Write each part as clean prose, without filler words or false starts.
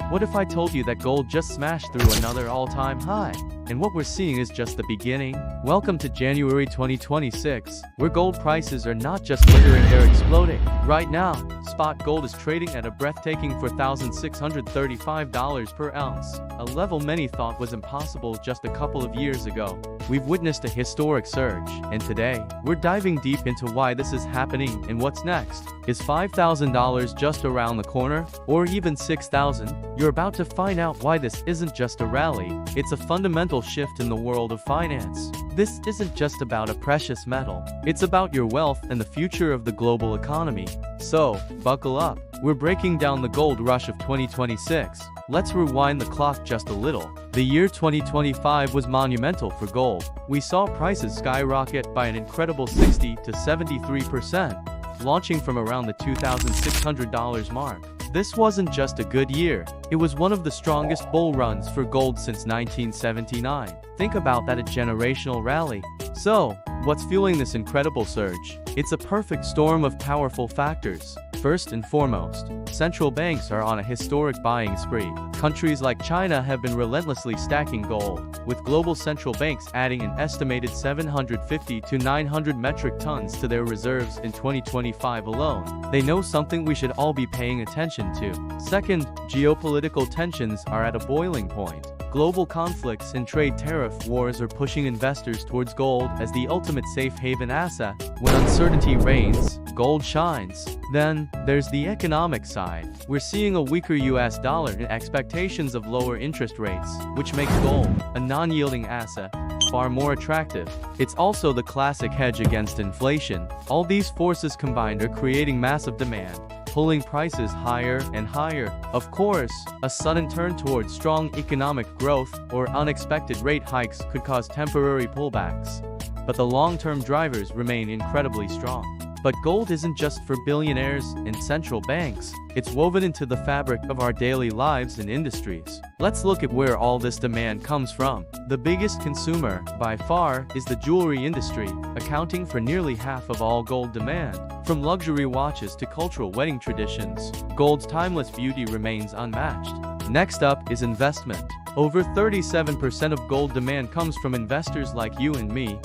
What if I told you that gold just smashed through another all-time high? And what we're seeing is just the beginning? Welcome to January 2026, where gold prices are not just glittering, they're exploding. Right now, spot gold is trading at a breathtaking $4,635 per ounce, a level many thought was impossible just a couple of years ago. We've witnessed a historic surge, and today, we're diving deep into why this is happening and what's next. Is $5,000 just around the corner? Or even $6,000? You're about to find out why this isn't just a rally, it's a fundamental shift in the world of finance. This isn't just about a precious metal, it's about your wealth and the future of the global economy. So, buckle up. We're breaking down the gold rush of 2026. Let's rewind the clock just a little. The year 2025 was monumental for gold. We saw prices skyrocket by an incredible 60 to 73%, launching from around the $2,600 mark. This wasn't just a good year, it was one of the strongest bull runs for gold since 1979. Think about that, a generational rally. So, what's fueling this incredible surge? It's a perfect storm of powerful factors. First and foremost, central banks are on a historic buying spree. Countries like China have been relentlessly stacking gold, with global central banks adding an estimated 750 to 900 metric tons to their reserves in 2025 alone. They know something we should all be paying attention to. Second, geopolitical tensions are at a boiling point. Global conflicts and trade tariff wars are pushing investors towards gold as the ultimate safe haven asset. When uncertainty reigns, gold shines. Then, there's the economic side. We're seeing a weaker US dollar and expectations of lower interest rates, which makes gold, a non-yielding asset, far more attractive. It's also the classic hedge against inflation. All these forces combined are creating massive demand, pulling prices higher and higher. Of course, a sudden turn towards strong economic growth or unexpected rate hikes could cause temporary pullbacks, but the long-term drivers remain incredibly strong. But gold isn't just for billionaires and central banks, it's woven into the fabric of our daily lives and industries. Let's look at where all this demand comes from. The biggest consumer, by far, is the jewelry industry, accounting for nearly half of all gold demand. From luxury watches to cultural wedding traditions, gold's timeless beauty remains unmatched. Next up is investment. Over 37% of gold demand comes from investors like you and me,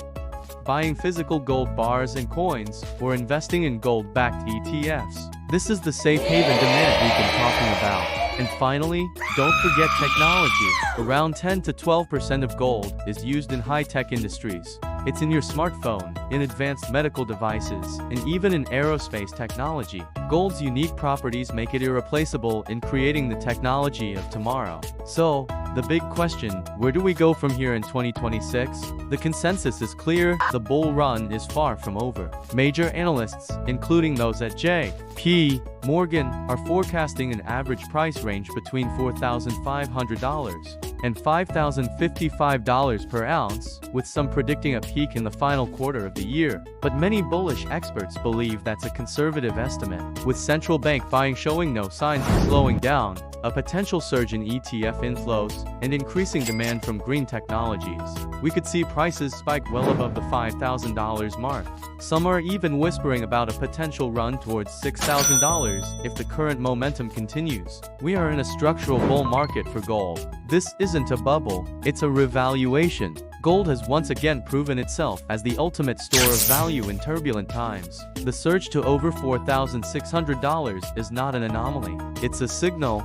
buying physical gold bars and coins, or investing in gold-backed ETFs. This is the safe haven demand we've been talking about. And finally, don't forget technology. Around 10 to 12% of gold is used in high-tech industries. It's in your smartphone, in advanced medical devices, and even in aerospace technology. Gold's unique properties make it irreplaceable in creating the technology of tomorrow. So, the big question, where do we go from here in 2026? The consensus is clear, the bull run is far from over. Major analysts, including those at J.P. Morgan, are forecasting an average price range between $4,500 and $5,055 per ounce, with some predicting a peak in the final quarter of the year. But many bullish experts believe that's a conservative estimate, with central bank buying showing no signs of slowing down, a potential surge in ETF inflows, and increasing demand from green technologies. We could see prices spike well above the $5,000 mark. Some are even whispering about a potential run towards $6,000 if the current momentum continues. We are in a structural bull market for gold. This isn't a bubble, it's a revaluation. Gold has once again proven itself as the ultimate store of value in turbulent times. The surge to over $4,600 is not an anomaly. It's a signal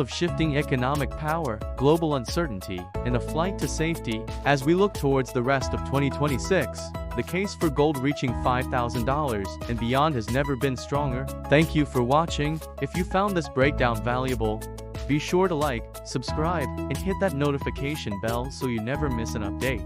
of shifting economic power, global uncertainty, and a flight to safety. As we look towards the rest of 2026, the case for gold reaching $5,000 and beyond has never been stronger. Thank you for watching. If you found this breakdown valuable, be sure to like, subscribe, and hit that notification bell so you never miss an update.